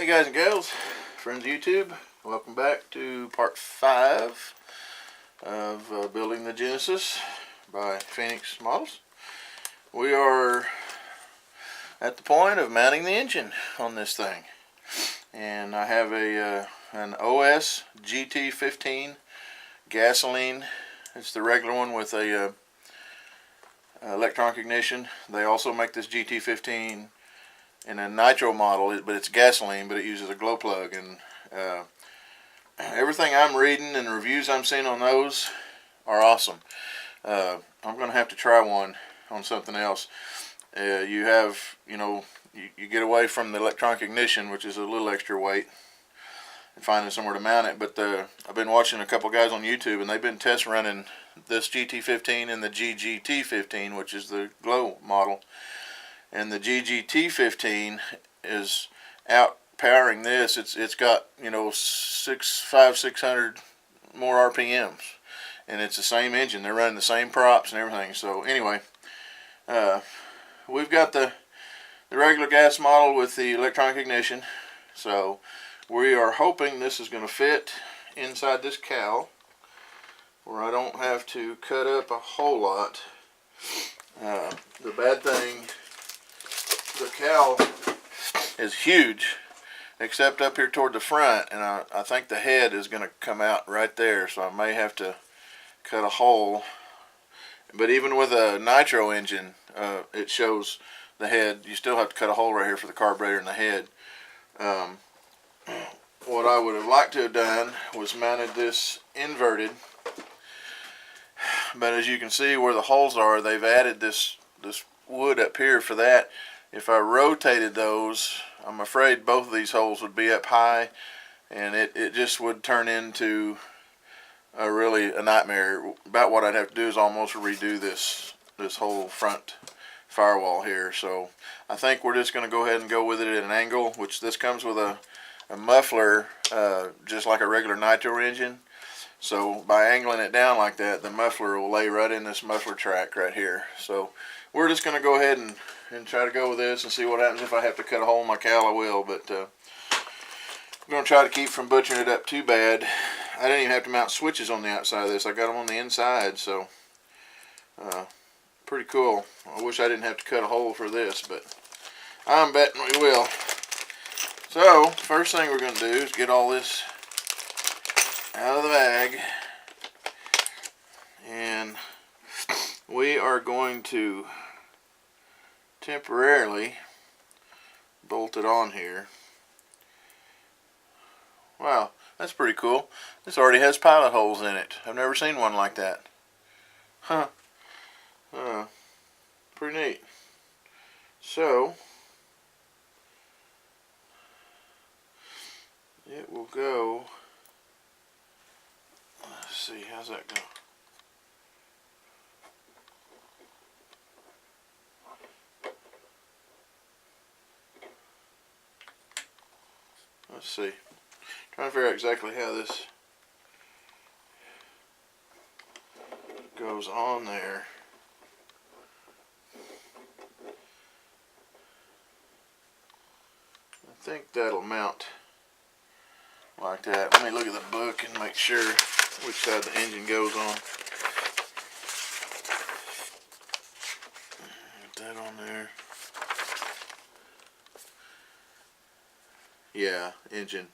Hey guys and gals, friends of YouTube, welcome back to part 5 of building the Genesis by Phoenix Models. We are at the point of mounting the engine on this thing, and I have an OS GT15 gasoline. It's the regular one with a electronic ignition. They also make this GT15 in a nitro model, but it's gasoline, but it uses a glow plug. And everything I'm reading and the reviews I'm seeing on those are awesome. I'm going to have to try one on something else. You get away from the electronic ignition, which is a little extra weight, and finding somewhere to mount it. But I've been watching a couple guys on YouTube, and they've been test running this GT15 and the GGT15, which is the glow model. And the GGT15 is out powering this. It's got 600 more RPMs, and it's the same engine. They're running the same props and everything. So anyway, we've got the regular gas model with the electronic ignition. So we are hoping this is going to fit inside this cowl, where I don't have to cut up a whole lot. The bad thing, the cowl is huge, except up here toward the front, and I think the head is going to come out right there, so I may have to cut a hole. But even with a nitro engine, it shows the head. You still have to cut a hole right here for the carburetor and the head. What I would have liked to have done was mounted this inverted, but as you can see where the holes are, they've added this wood up here for that. If I rotated those, I'm afraid both of these holes would be up high, and it just would turn into a nightmare. About what I'd have to do is almost redo this whole front firewall here. So I think we're just going to go ahead and go with it at an angle, which this comes with a muffler, just like a regular nitro engine. So by angling it down like that, the muffler will lay right in this muffler track right here. So we're just going to go ahead and try to go with this and see what happens. If I have to cut a hole in my cowl, I will, but I'm going to try to keep from butchering it up too bad. I didn't even have to mount switches on the outside of this. I got them on the inside, so pretty cool. I wish I didn't have to cut a hole for this, but I'm betting we will. So first thing we're going to do is get all this out of the bag, and we are going to temporarily bolt it on here. Wow, that's pretty cool. This already has pilot holes in it. I've never seen one like that. Huh. Pretty neat. So it will go. Let's see, how's that go? Let's see. Trying to figure out exactly how this goes on there. I think that'll mount like that. Let me look at the book and make sure which side the engine goes on. Put that on there. Yeah, engine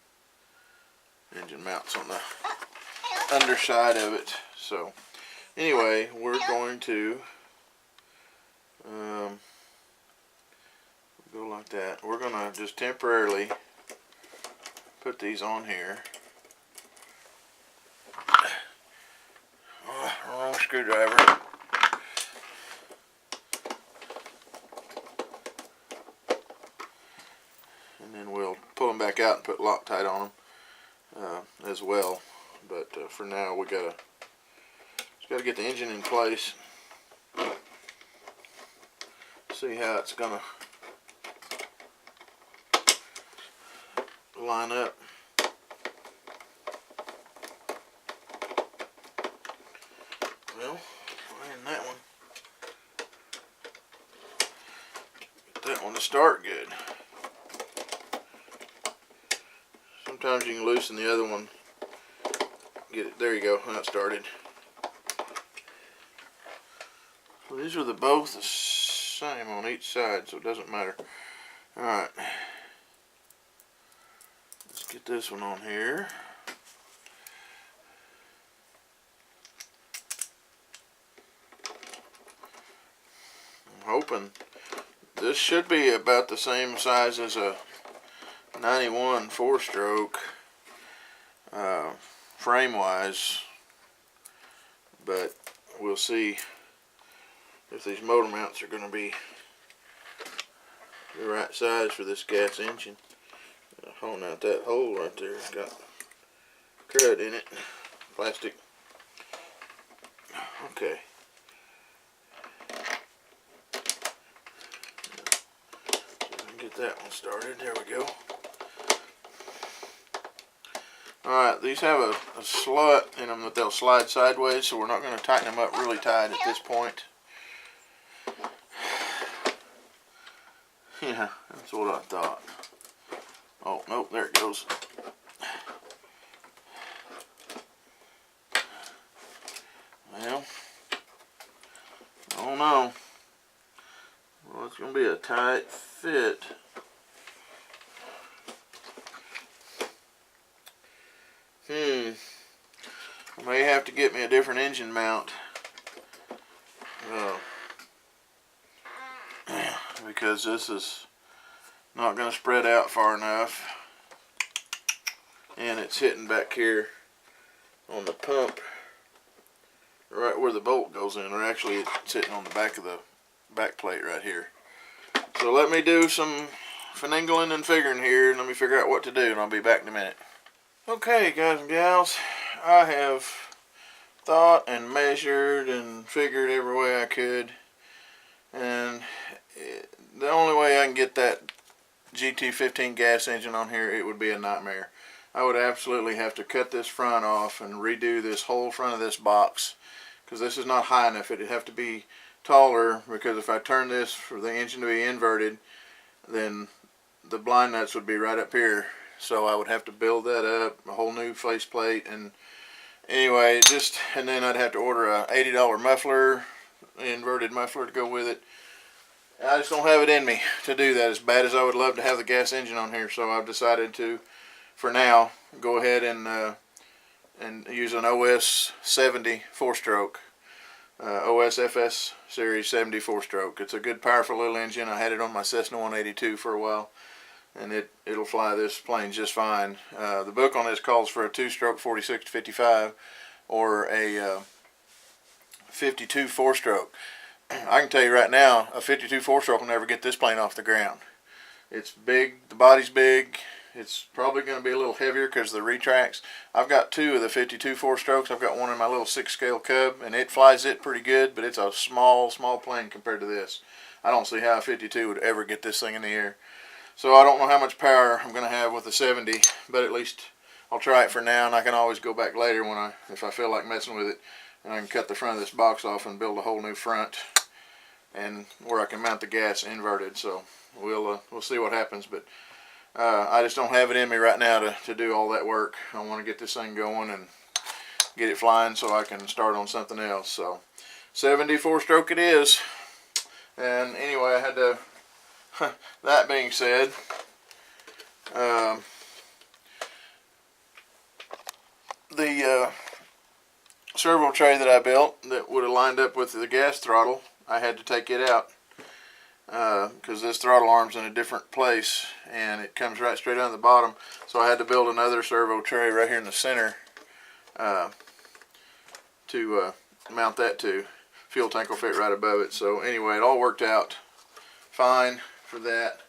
mounts on the underside of it. So anyway, we're going to go like that. We're going to just temporarily put these on here. Wrong screwdriver. And then we'll pull them back out and put Loctite on them as well. But for now, we just gotta get the engine in place. See how it's gonna line up. Well, in that one. Get that one to start good. sometimes you can loosen the other one. Get it, there you go, now it started. So these are both the same on each side, so it doesn't matter. Alright. Let's get this one on here. I'm hoping this should be about the same size as a 91 4-stroke frame-wise, but we'll see if these motor mounts are going to be the right size for this gas engine. Holding out that hole right there, it's got crud in it, plastic. Okay. Get that one started. There we go. Alright, these have a slut in them that they'll slide sideways, so we're not going to tighten them up really tight at this point. Yeah, that's what I thought. Oh, nope, there it goes. Well, I don't know. Well, it's going to be a tight fit. I may have to get me a different engine mount. Because this is not going to spread out far enough. And it's hitting back here on the pump, right where the bolt goes in, or actually it's hitting on the back of the back plate right here. So let me do some finagling and figuring here, and let me figure out what to do, and I'll be back in a minute. Okay, guys and gals, I have thought and measured and figured every way I could, and the only way I can get that GT15 gas engine on here, it would be a nightmare. I would absolutely have to cut this front off and redo this whole front of this box, because this is not high enough. It'd have to be taller, because if I turn this for the engine to be inverted, then the blind nuts would be right up here. So I would have to build that up, a whole new faceplate, and anyway, and then I'd have to order a $80 muffler, inverted muffler to go with it. I just don't have it in me to do that, as bad as I would love to have the gas engine on here. So I've decided to, for now, go ahead and use an OS 70 4-stroke. OSFS Series 70 4-stroke. It's a good, powerful little engine. I had it on my Cessna 182 for a while, and it'll fly this plane just fine. The book on this calls for a 2-stroke 46 to 55 or a 52 4-stroke. I can tell you right now, a 52 4-stroke will never get this plane off the ground. It's big, the body's big. It's probably going to be a little heavier because of the retracts. I've got 2 of the 52 4-strokes. I've got one in my little 6-scale Cub, and it flies it pretty good, but it's a small plane compared to this. I don't see how a 52 would ever get this thing in the air. So I don't know how much power I'm going to have with the 70, but at least I'll try it for now, and I can always go back later if I feel like messing with it, and I can cut the front of this box off and build a whole new front, and where I can mount the gas inverted. So we'll see what happens, but I just don't have it in me right now to do all that work. I want to get this thing going and get it flying so I can start on something else. So 70 4-stroke it is. And anyway, I had to, that being said, the servo tray that I built that would have lined up with the gas throttle, I had to take it out. Because this throttle arm's in a different place and it comes right straight on the bottom, so I had to build another servo tray right here in the center to mount that to. Fuel tank will fit right above it. So anyway, it all worked out fine for that.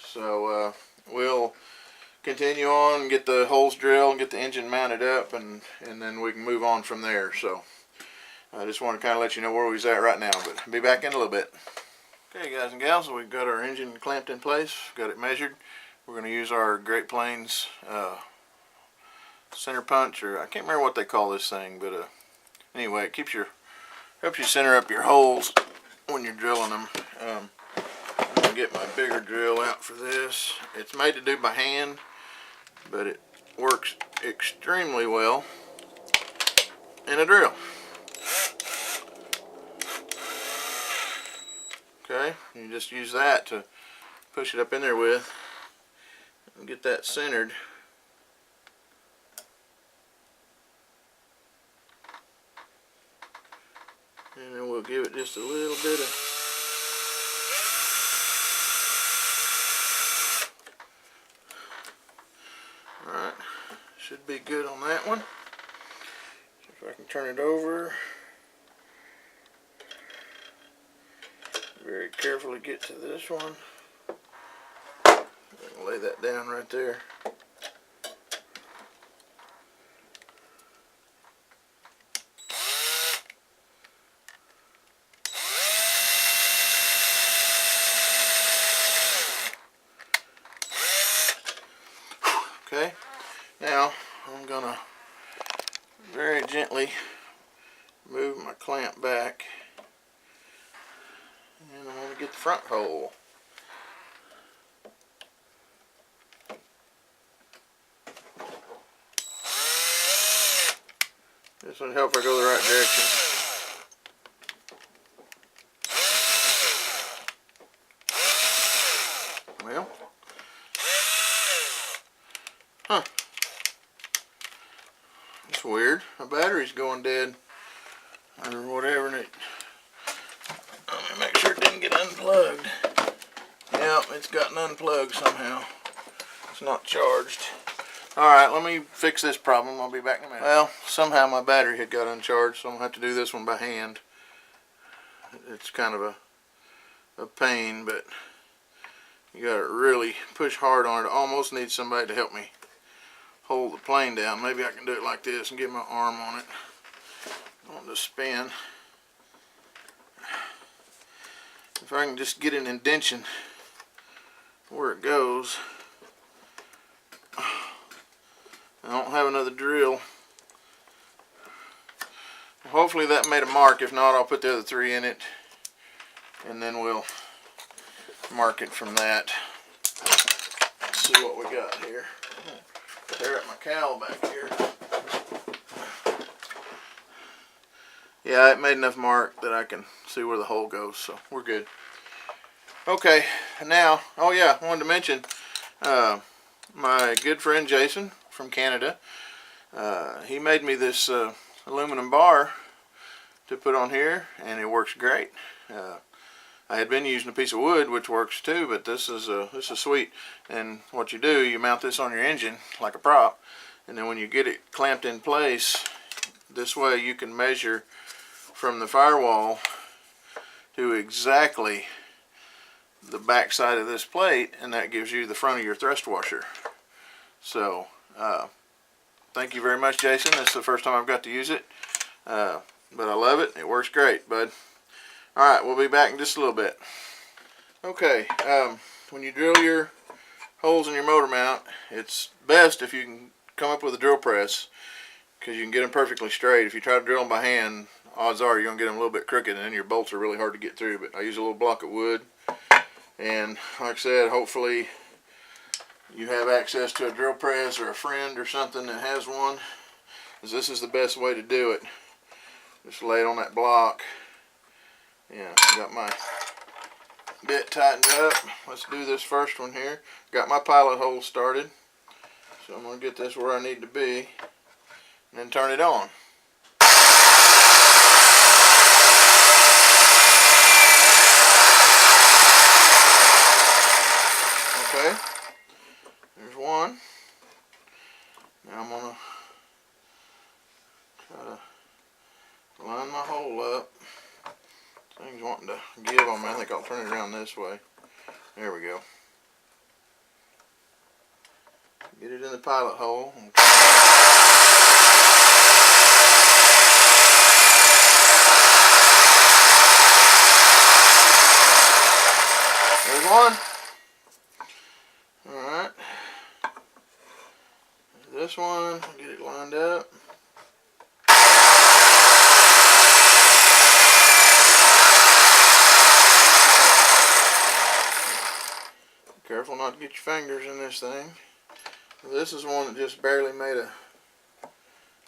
So we'll continue on and get the holes drilled and get the engine mounted up, and then we can move on from there. So I just want to kind of let you know where we're at right now, but I'll be back in a little bit. Okay, guys and gals, so we've got our engine clamped in place, got it measured. We're going to use our Great Plains center punch, or I can't remember what they call this thing, but anyway, it helps you center up your holes when you're drilling them. I'm going to get my bigger drill out for this. It's made to do by hand, but it works extremely well in a drill. Okay, you just use that to push it up in there with and get that centered. And then we'll give it just a little bit of alright, should be good on that one. If I can turn it over, very carefully get to this one. Lay that down right there. Okay, now I'm gonna very gently move my clamp back, and I'm gonna get the front hole. This would help if I go the right direction. Well, it's weird. My battery's going dead or whatever, and let me make sure it didn't get unplugged. Yep, it's gotten unplugged somehow. It's not charged. Alright, let me fix this problem. I'll be back in a minute. Well, somehow my battery had got uncharged, so I'm going to have to do this one by hand. It's kind of a pain, but you got to really push hard on it. I almost need somebody to help me hold the plane down. Maybe I can do it like this and get my arm on it. I want to spin. If I can just get an indentation where it goes. I don't have another drill. Hopefully that made a mark. If not, I'll put the other 3 in it, and then we'll mark it from that. Let's see what we got here. Tear up my cowl back here. Yeah, it made enough mark that I can see where the hole goes, so we're good. Okay, now, oh yeah, I wanted to mention my good friend Jason from Canada. He made me this aluminum bar to put on here, and it works great. I had been using a piece of wood, which works too, but this is sweet. And what you do, you mount this on your engine like a prop, and then when you get it clamped in place, this way you can measure from the firewall to exactly the back side of this plate, and that gives you the front of your thrust washer. So thank you very much, Jason. This is the first time I've got to use it, but I love it. It works great, bud. Alright, we'll be back in just a little bit. Okay, when you drill your holes in your motor mount, it's best if you can come up with a drill press, because you can get them perfectly straight. If you try to drill them by hand, odds are you're going to get them a little bit crooked, and then your bolts are really hard to get through. But I use a little block of wood, and like I said, hopefully you have access to a drill press or a friend or something that has one, because this is the best way to do it. Just lay it on that block. Yeah, got my bit tightened up. Let's do this first one here. Got my pilot hole started, so I'm going to get this where I need to be and then turn it on. Okay, there's one. Now I'm going to try to line my hole up. Thing's wanting to give on me. I think I'll turn it around this way. There we go. Get it in the pilot hole. There's one. Alright. This one, get it lined up. Careful not to get your fingers in this thing. This is one that just barely made a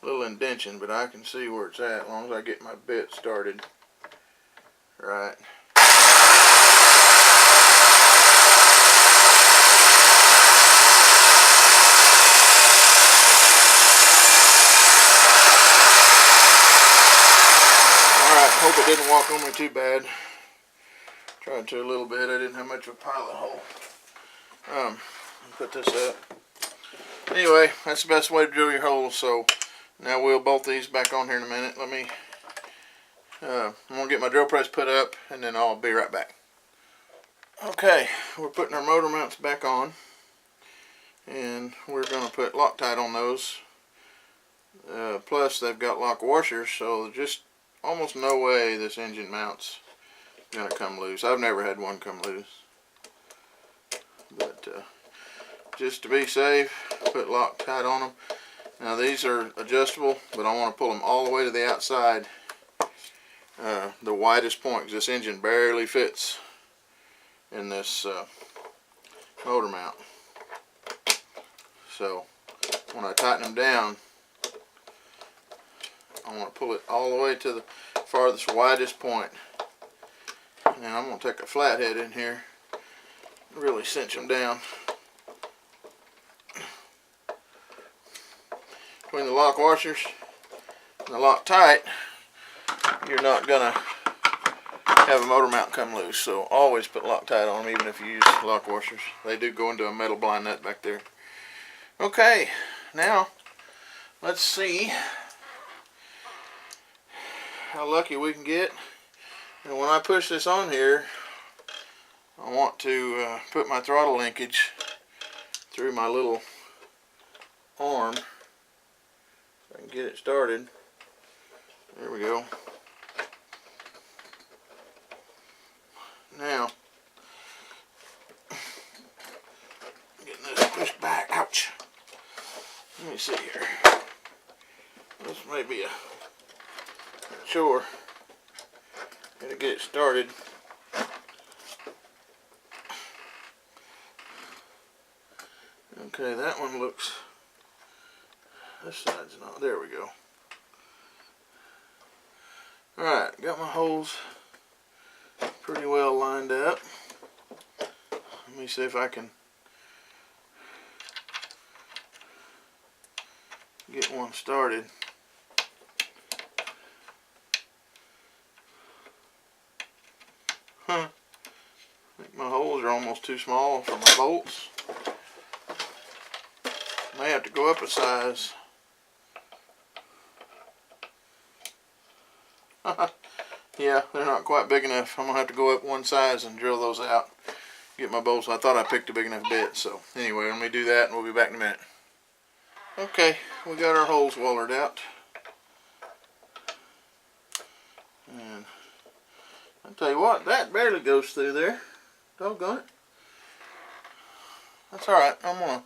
little indentation, but I can see where it's at as long as I get my bit started right. Alright, hope it didn't walk on me too bad. Tried to a little bit. I didn't have much of a pilot hole. Put this up. Anyway, that's the best way to drill your holes. So now we'll bolt these back on here in a minute. Let me. I'm gonna get my drill press put up, and then I'll be right back. Okay, we're putting our motor mounts back on, and we're gonna put Loctite on those. Plus, they've got lock washers, so there's just almost no way this engine mount's gonna come loose. I've never had one come loose, but just to be safe, put Loctite on them. Now these are adjustable, but I want to pull them all the way to the outside, the widest point, because this engine barely fits in this motor mount. So when I tighten them down, I want to pull it all the way to the farthest, widest point. Now I'm going to take a flathead in here, really cinch them down. Between the lock washers and the Loctite, you're not going to have a motor mount come loose. So always put Loctite on them, even if you use lock washers. They do go into a metal blind nut back there. Okay, now let's see how lucky we can get. And when I push this on here, I want to put my throttle linkage through my little arm. I can get it started. There we go. Now, getting this pushed back. Ouch. Let me see here. This may be a chore. Gotta get it started. Okay, that one looks. This side's not. There we go. Alright, got my holes pretty well lined up. Let me see if I can get one started. I think my holes are almost too small for my bolts. May have to go up a size. Yeah, they're not quite big enough. I'm going to have to go up one size and drill those out. Get my bolts. I thought I picked a big enough bit. So anyway, let me do that and we'll be back in a minute. Okay, we got our holes wallered out. And I'll tell you what, that barely goes through there. Doggone it. That's alright. I'm going to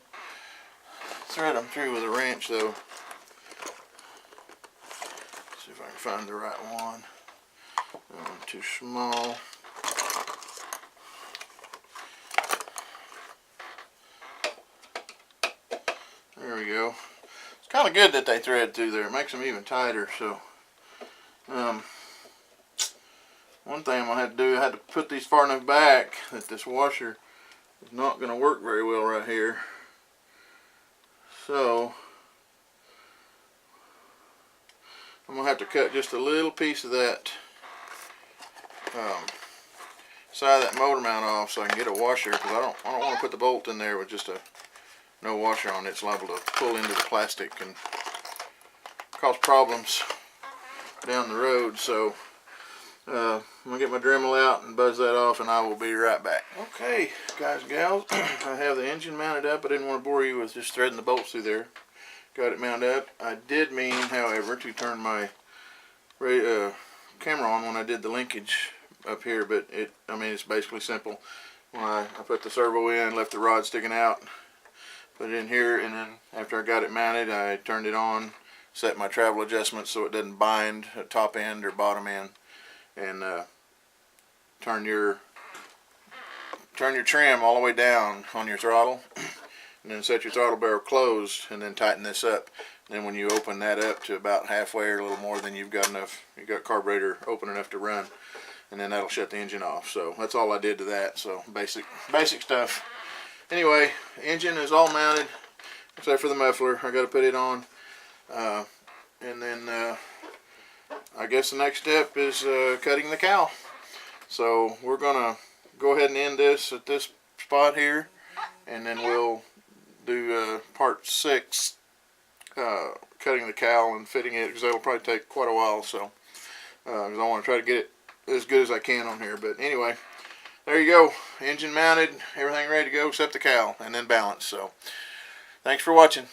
thread them through with a wrench though. See if I can find the right one. That one's too small. There we go. It's kind of good that they thread through there. It makes them even tighter. So, one thing I'm going to have to do, I had to put these far enough back that this washer is not going to work very well right here. So, I'm going to have to cut just a little piece of that side of that motor mount off so I can get a washer, because I don't want to put the bolt in there with just no washer on it. It's liable to pull into the plastic and cause problems down the road. So I'm going to get my Dremel out and buzz that off, and I will be right back. Okay, guys and gals, I have the engine mounted up. I didn't want to bore you with just threading the bolts through there. Got it mounted up. I did mean, however, to turn my camera on when I did the linkage up here, but it's basically simple. When I put the servo in, left the rod sticking out, put it in here, and then after I got it mounted, I turned it on, set my travel adjustment so it doesn't bind at top end or bottom end, and turn your trim all the way down on your throttle, and then set your throttle barrel closed, and then tighten this up. And then when you open that up to about halfway or a little more, then you've got carburetor open enough to run, and then that'll shut the engine off. So that's all I did to that. So basic stuff. Anyway, engine is all mounted except for the muffler. I got to put it on, and then I guess the next step is cutting the cowl. So we're gonna go ahead and end this at this spot here, and then we'll do part 6, cutting the cowl and fitting it, because that'll probably take quite a while. So because I want to try to get it as good as I can on here. But anyway, there you go, engine mounted, everything ready to go except the cowl, and then balance. So thanks for watching.